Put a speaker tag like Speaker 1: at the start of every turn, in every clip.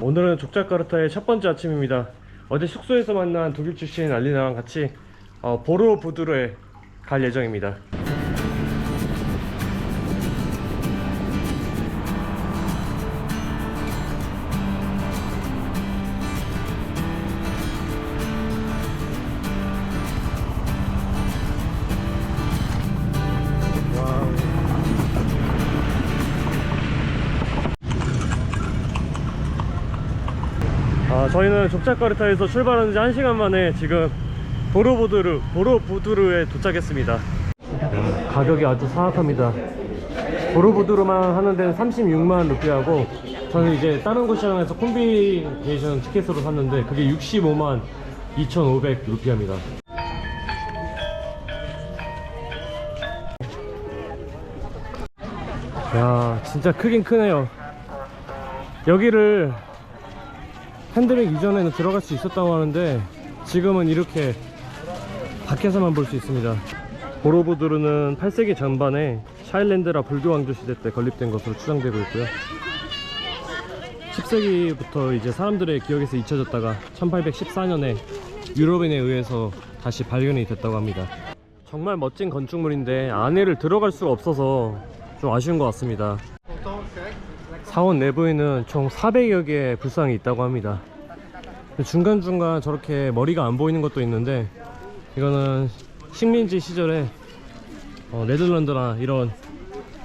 Speaker 1: 오늘은 족자카르타의 첫 번째 아침입니다. 어제 숙소에서 만난 독일 출신 알리나랑 같이 보로부두르에 갈 예정입니다. 저희는 족자카르타에서 출발한 지 1시간 만에 지금 보로부두르에 도착했습니다. 가격이 아주 사악합니다. 보로부두르만 하는 데는 36만 루피하고, 저는 이제 다른 곳 시장에서 콤비네이션 티켓으로 샀는데 그게 65만 2,500 루피합니다. 야, 진짜 크긴 크네요. 여기를 팬데믹 이전에는 들어갈 수 있었다고 하는데 지금은 이렇게 밖에서만 볼 수 있습니다. 보로부두르는 8세기 전반에 샤일랜드라 불교 왕조 시대 때 건립된 것으로 추정되고 있고요. 10세기부터 이제 사람들의 기억에서 잊혀졌다가 1814년에 유럽인에 의해서 다시 발견이 됐다고 합니다. 정말 멋진 건축물인데 안에를 들어갈 수가 없어서 좀 아쉬운 것 같습니다. 사원 내부에는 총 400여 개의 불상이 있다고 합니다. 중간중간 저렇게 머리가 안 보이는 것도 있는데, 이거는 식민지 시절에 네덜란드나 이런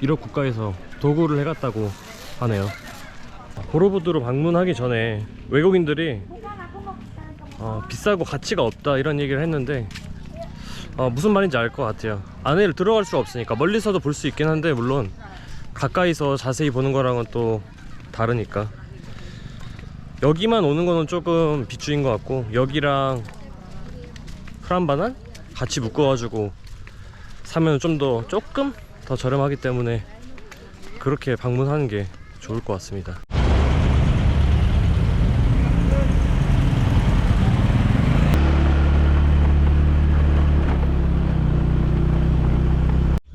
Speaker 1: 유럽 국가에서 도구를 해갔다고 하네요. 보로부두르 방문하기 전에 외국인들이 비싸고 가치가 없다 이런 얘기를 했는데 무슨 말인지 알 것 같아요. 안에를 들어갈 수가 없으니까. 멀리서도 볼 수 있긴 한데 물론 가까이서 자세히 보는 거랑은 또 다르니까. 여기만 오는 거는 조금 비추인 것 같고, 여기랑 프람바난 같이 묶어가지고 사면 조금 더 저렴하기 때문에 그렇게 방문하는 게 좋을 것 같습니다.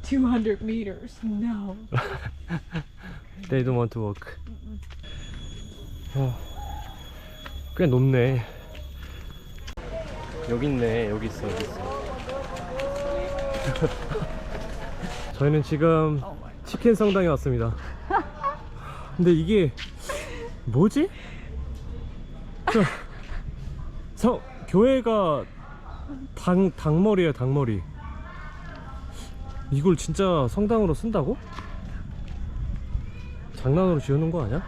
Speaker 2: $200 meters. No.
Speaker 1: They don't want to walk. 꽤 높네. 여기 있네. 여기 있어. 저희는 지금 치킨 성당에 왔습니다. 근데 이게 뭐지? 교회가 닭머리예요. 닭머리. 이걸 진짜 성당으로 쓴다고? 장난으로 지어놓은 거 아니야?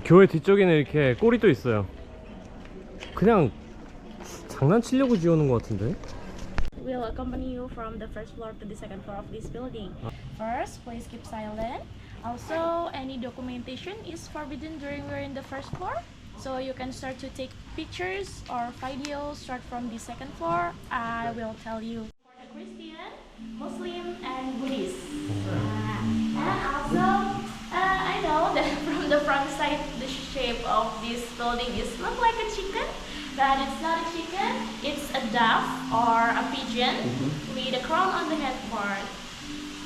Speaker 1: 교회 뒤쪽에는 이렇게 꼬리도 있어요. 그냥 장난치려고 지어놓은 것 같은데?
Speaker 3: We'll accompany you from the first floor to the second floor of this building. First, please keep silent. Also, any documentation is forbidden during we're in the first floor. So you can start to take pictures or videos start from the second floor. I will tell you. For the Christian, Muslim, and Buddhist. And also, I know that from the front side, the shape of this building is look like a chicken. But it's not a chicken, it's a dove or a pigeon with a crown on the head part.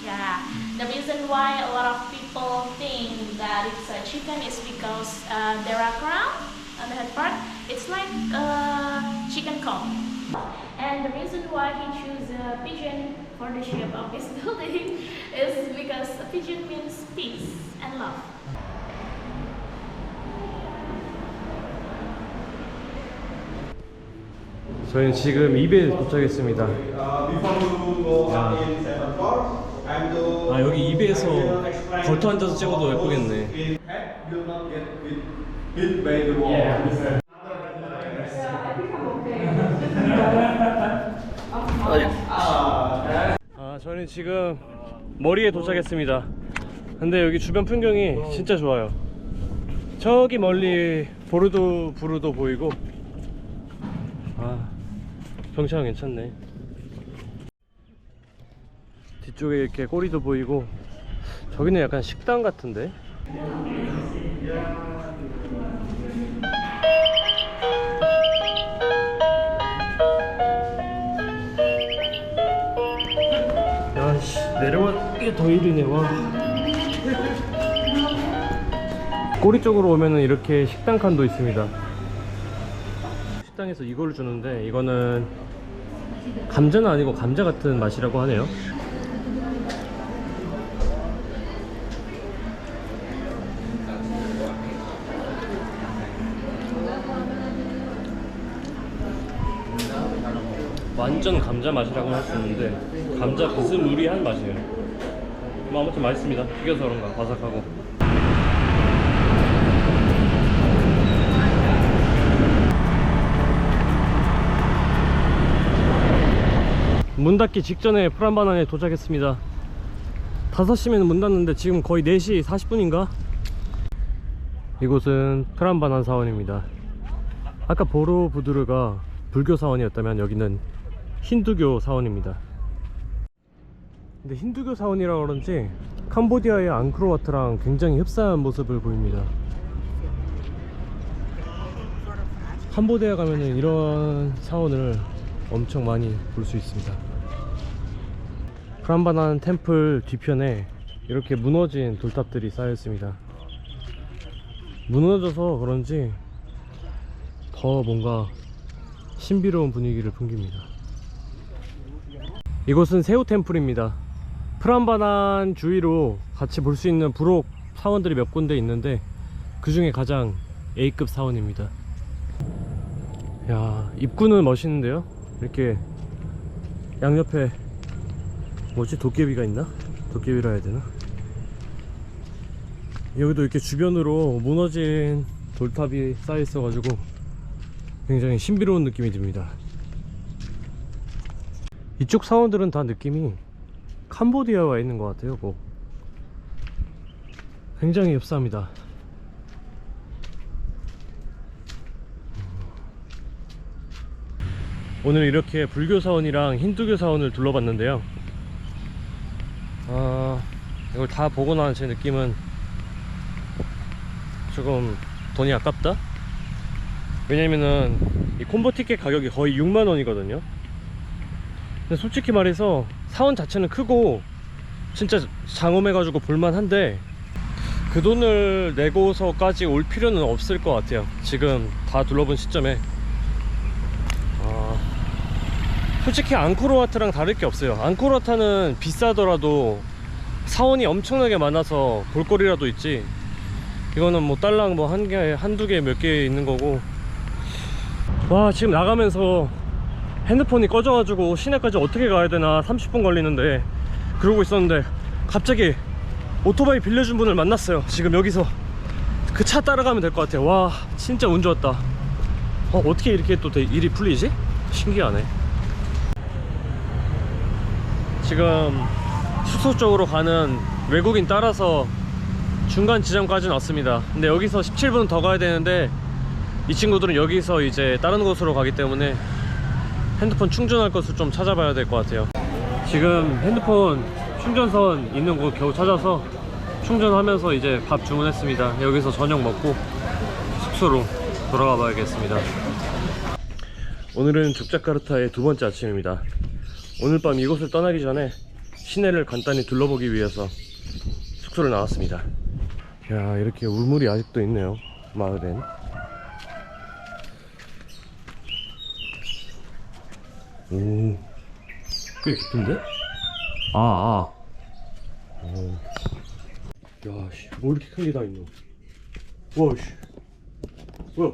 Speaker 3: Yeah, the reason why a lot of people think that it's a chicken is because there are crown on the head part. It's like a chicken comb. And the reason why he chose a pigeon for the shape of his building is because a pigeon means peace and love.
Speaker 1: 저희는 지금 이베에 도착했습니다. 여기 이베에서 걸터 앉아서 찍어도 예쁘겠네. 저희는 지금 머리에 도착했습니다. 근데 여기 주변 풍경이 진짜 좋아요. 저기 멀리 보르도 보이고, 경치가 괜찮네. 뒤쪽에 이렇게 꼬리도 보이고, 저기는 약간 식당 같은데. 야씨, 내려가기에 더 일이네. 와. 꼬리 쪽으로 오면은 이렇게 식당 칸도 있습니다. 식당에서 이걸 주는데, 이거는 감자는 아니고 감자 같은 맛이라고 하네요. 완전 감자 맛이라고 할 수 있는데, 감자 비스무리한 맛이에요. 뭐 아무튼 맛있습니다. 튀겨서 그런가 바삭하고. 문 닫기 직전에 프란바난에 도착했습니다. 5시면 문 닫는데 지금 거의 4시 40분인가? 이곳은 프란바난 사원입니다. 아까 보로부두르가 불교 사원이었다면 여기는 힌두교 사원입니다. 근데 힌두교 사원이라 그런지 캄보디아의 앙코르와트랑 굉장히 흡사한 모습을 보입니다. 캄보디아 가면은 이런 사원을 엄청 많이 볼 수 있습니다. 프란바난 템플 뒤편에 이렇게 무너진 돌탑들이 쌓여 있습니다. 무너져서 그런지 더 뭔가 신비로운 분위기를 풍깁니다. 이곳은 세우 템플입니다. 프란바난 주위로 같이 볼 수 있는 부록 사원들이 몇 군데 있는데, 그 중에 가장 A급 사원입니다. 야, 입구는 멋있는데요? 이렇게 양옆에 뭐지? 도깨비가 있나? 도깨비라 해야 되나? 여기도 이렇게 주변으로 무너진 돌탑이 쌓여 있어 가지고 굉장히 신비로운 느낌이 듭니다. 이쪽 사원들은 다 느낌이 캄보디아와 있는 것 같아요. 뭐 굉장히 흡사합니다. 오늘 이렇게 불교 사원이랑 힌두교 사원을 둘러봤는데요. 이걸 다 보고 나서 제 느낌은 조금 돈이 아깝다? 왜냐면은 이 콤보 티켓 가격이 거의 6만원이거든요 근데 솔직히 말해서 사원 자체는 크고 진짜 장엄해가지고 볼만한데, 그 돈을 내고서까지 올 필요는 없을 것 같아요. 지금 다 둘러본 시점에 솔직히 앙코르와트랑 다를 게 없어요. 앙코르와트는 비싸더라도 사원이 엄청나게 많아서 볼거리라도 있지, 이거는 뭐 딸랑 뭐 한두 개 몇 개 있는 거고. 와, 지금 나가면서 핸드폰이 꺼져가지고 시내까지 어떻게 가야 되나 30분 걸리는데 그러고 있었는데, 갑자기 오토바이 빌려준 분을 만났어요. 지금 여기서 그 차 따라가면 될 것 같아요. 와, 진짜 운 좋았다. 어떻게 이렇게 또 일이 풀리지? 신기하네. 지금 숙소 쪽으로 가는 외국인 따라서 중간 지점까지는 왔습니다. 근데 여기서 17분 더 가야 되는데, 이 친구들은 여기서 이제 다른 곳으로 가기 때문에 핸드폰 충전할 것을 좀 찾아봐야 될 것 같아요. 지금 핸드폰 충전선 있는 곳 겨우 찾아서 충전하면서 이제 밥 주문했습니다. 여기서 저녁 먹고 숙소로 돌아가 봐야겠습니다. 오늘은 족자카르타의 두 번째 아침입니다. 오늘 밤 이곳을 떠나기 전에 시내를 간단히 둘러보기 위해서 숙소를 나왔습니다. 야, 이렇게 우물이 아직도 있네요, 마을엔. 오, 꽤 깊은데? 야, 씨, 뭐 이렇게 큰 게 다 있노? 와, 씨, 뭐야?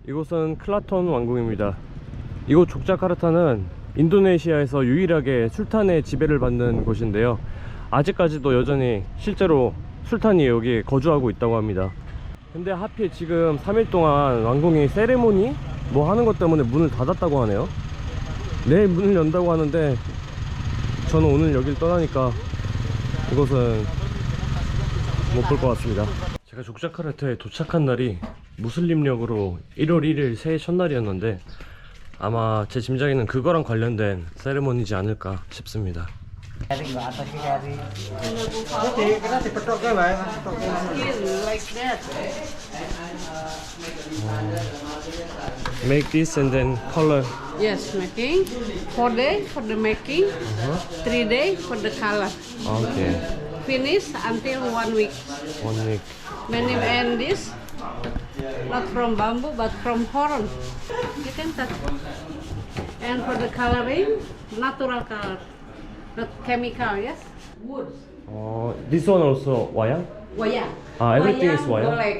Speaker 1: 이곳은 클라톤 왕궁입니다. 이곳 족자카르타는 인도네시아에서 유일하게 술탄의 지배를 받는 곳인데요. 아직까지도 여전히 실제로 술탄이 여기 거주하고 있다고 합니다. 근데 하필 지금 3일 동안 왕궁이 세레모니 뭐 하는 것 때문에 문을 닫았다고 하네요. 내일 문을 연다고 하는데, 저는 오늘 여길 떠나니까 이곳은 못 볼 것 같습니다. 제가 족자카르타에 도착한 날이 무슬림력으로 1월 1일 새해 첫날이었는데 아마 제 짐작에는 그거랑 관련된 세레모니지 않을까 싶습니다.
Speaker 4: Cari nggak atas cari. Kita dipetok ke Mbak, petok ke like that.
Speaker 1: Make this and then color.
Speaker 5: Yes, making. 4 days for the making, 3 days for the color.
Speaker 1: Okay.
Speaker 5: Finish until 1 week.
Speaker 1: 1 week.
Speaker 5: Many and this, not from bamboo but from horn. You can touch. And for the coloring, natural color, not chemical. Yes. Wood.
Speaker 1: This one also wayang?
Speaker 5: Wayang.
Speaker 1: Everything is wayang.
Speaker 5: Golek.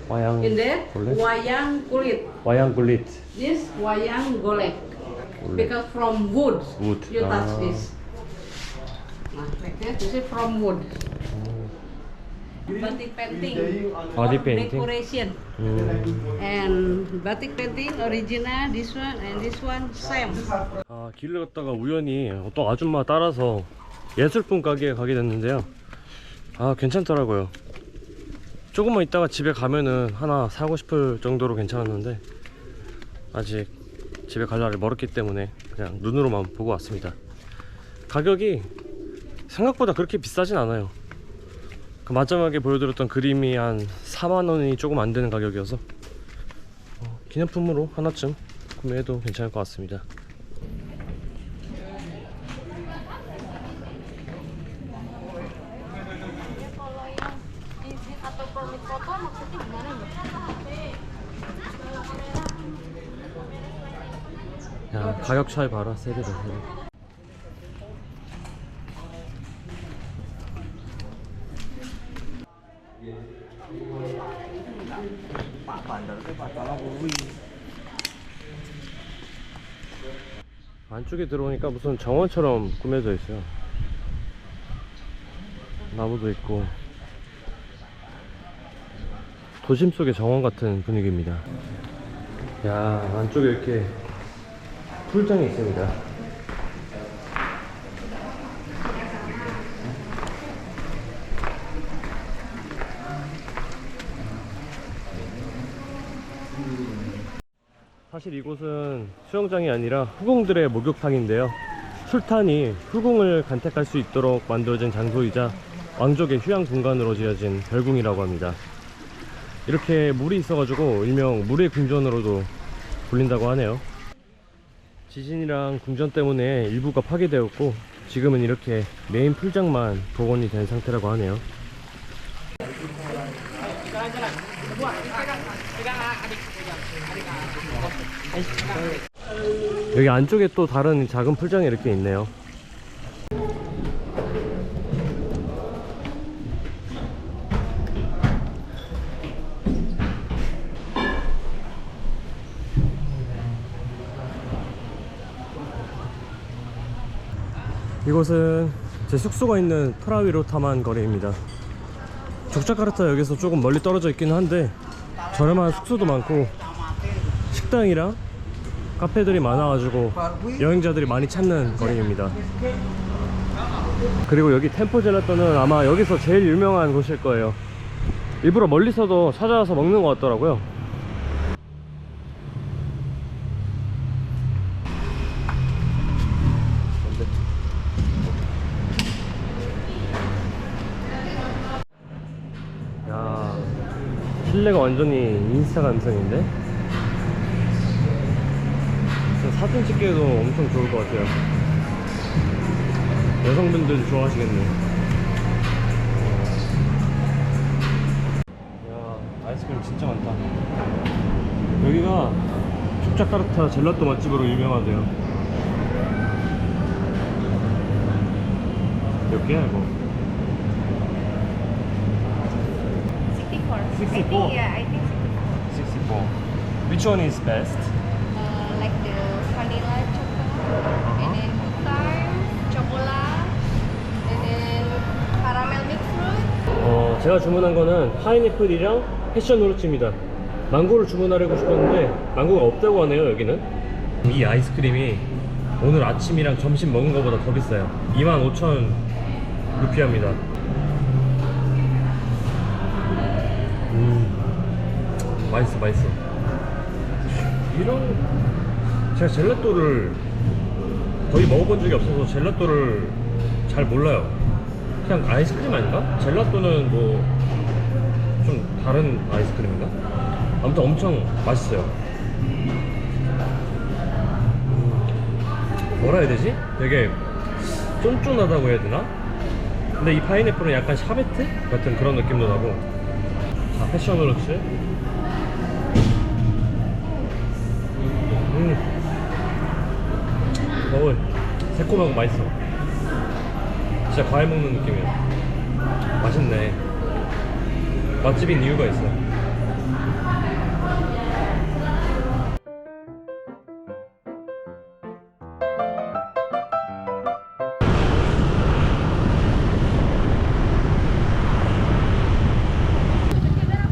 Speaker 1: Wayang.
Speaker 5: In that,
Speaker 1: golek?
Speaker 5: wayang kulit.
Speaker 1: Wayang kulit.
Speaker 5: This wayang golek.
Speaker 1: Golek.
Speaker 5: Because from wood,
Speaker 1: Wood.
Speaker 5: you touch this. Nah, like that. This is from wood. Batik painting.
Speaker 1: Body
Speaker 5: or
Speaker 1: painting.
Speaker 5: Decoration. And batik painting original. This one and this one same.
Speaker 1: 길을 걷다가 우연히 어떤 아줌마 따라서 예술품 가게에 가게 됐는데요. 괜찮더라고요. 조금만 있다가 집에 가면은 하나 사고 싶을 정도로 괜찮았는데 아직 집에 갈 날이 멀었기 때문에 그냥 눈으로만 보고 왔습니다. 가격이 생각보다 그렇게 비싸진 않아요. 그 마지막에 보여드렸던 그림이 한 4만원이 조금 안 되는 가격이어서 기념품으로 하나쯤 구매해도 괜찮을 것 같습니다. 야, 가격 차이 봐라. 세배다, 세배.
Speaker 4: Pak bandar itu Pak tolong kuwi.
Speaker 1: 안쪽에 들어오니까 무슨 정원처럼 꾸며져 있어요. 나무도 있고 도심 속의 정원 같은 분위기입니다. 야, 안쪽에 이렇게 풀장이 있습니다. 사실 이곳은 수영장이 아니라 후궁들의 목욕탕인데요. 술탄이 후궁을 간택할 수 있도록 만들어진 장소이자 왕족의 휴양 공간으로 지어진 별궁이라고 합니다. 이렇게 물이 있어가지고 일명 물의 궁전으로도 불린다고 하네요. 지진이랑 궁전 때문에 일부가 파괴되었고 지금은 이렇게 메인 풀장만 복원이 된 상태라고 하네요. 여기 안쪽에 또 다른 작은 풀장이 이렇게 있네요. 이곳은 제 숙소가 있는 프라위로타만 거리입니다. 족자카르타 역에서 조금 멀리 떨어져 있긴 한데 저렴한 숙소도 많고 식당이랑 카페들이 많아가지고 여행자들이 많이 찾는 거리입니다. 그리고 여기 템포 젤라또는 아마 여기서 제일 유명한 곳일 거예요. 일부러 멀리서도 찾아와서 먹는 것 같더라고요. 야, 실내가 완전히 인스타 감성인데? 사진 찍기에도 엄청 좋을 것 같아요. 여성분들도 좋아하시겠네요. 야, 아이스크림 진짜 많다. 여기가 족자카르타 젤라또 맛집으로 유명하대요. 몇 개야 이거?
Speaker 3: 64.
Speaker 1: 64?
Speaker 3: I think
Speaker 1: 64. Which one is best?
Speaker 3: like the vanilla chocolate, and then chocolate, and then caramel mixed fruit.
Speaker 1: 제가 주문한 거는 파인애플이랑 패션 후르츠입니다. 망고를 주문하려고 싶었는데 망고가 없다고 하네요. 여기는 이 아이스크림이 오늘 아침이랑 점심 먹은 거보다 더 비싸요. 25,000 루피아입니다. 맛있어 맛있어. 이런 제가 젤라또를 거의 먹어본 적이 없어서 젤라또를 잘 몰라요. 그냥 아이스크림 아닌가? 젤라또는 뭐 좀 다른 아이스크림인가? 아무튼 엄청 맛있어요. 뭐라 해야 되지? 되게 쫀쫀하다고 해야 되나? 근데 이 파인애플은 약간 샤베트 같은 그런 느낌도 나고. 자, 패션으로츠. 새콤하고 맛있어. 진짜 과일 먹는 느낌이야. 맛있네. 맛집인 이유가 있어.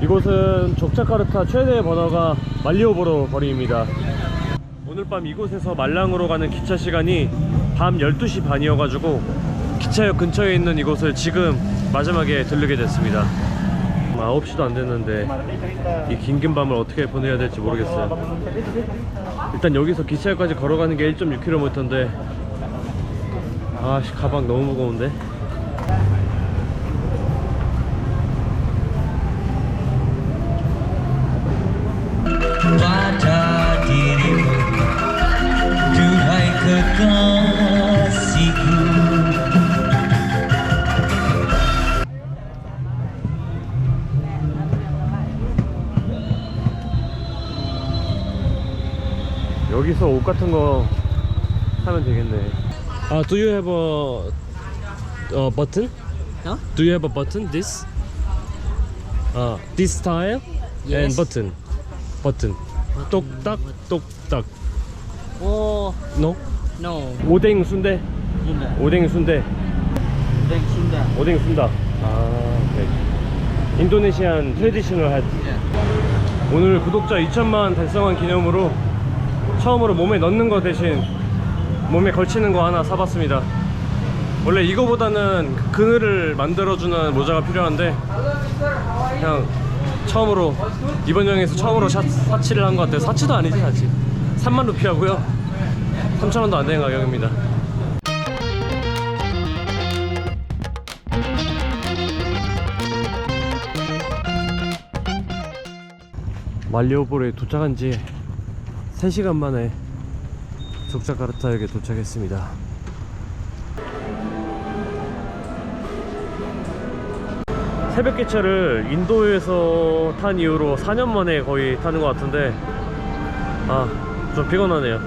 Speaker 1: 이곳은 족자카르타 최대 번화가 말리오보로 거리입니다. 오늘 밤 이곳에서 말랑으로 가는 기차 시간이 밤 12시 반이어가지고 기차역 근처에 있는 이곳을 지금 마지막에 들르게 됐습니다. 9시도 안 됐는데 이 긴긴 밤을 어떻게 보내야 될지 모르겠어요. 일단 여기서 기차역까지 걸어가는 게 1.6km인데 아씨 가방 너무 무거운데.
Speaker 6: pada dirimu, duhai kekasihku.
Speaker 1: 여기서 옷 같은 거 사면 되겠네. Do you have a button?
Speaker 7: Huh?
Speaker 1: Do you have a button? This? This style and
Speaker 7: Yes.
Speaker 1: button. 똑딱 똑딱.
Speaker 7: Oh,
Speaker 1: No?
Speaker 7: no.
Speaker 1: 오뎅 순대.
Speaker 4: Sunda.
Speaker 1: 오뎅 순대.
Speaker 4: Deng Sunda.
Speaker 1: 오뎅 순다. 오케이. 인도네시안 트레디셔널 핫. 오늘 구독자 2천만 달성한 기념으로 처음으로 몸에 넣는 거 대신 몸에 걸치는 거 하나 사봤습니다. 원래 이거보다는 그늘을 만들어주는 모자가 필요한데 그냥 처음으로 이번 여행에서 처음으로 사치를 한 것 같아요. 사치도 아니지 사치. 3만 루피하고요 3,000원도 안 되는 가격입니다. 말리오보르에 도착한 지 3시간 만에 족자카르타역에 도착했습니다. 새벽 기차를 인도에서 탄 이후로 4년 만에 거의 타는 것 같은데 좀 피곤하네요.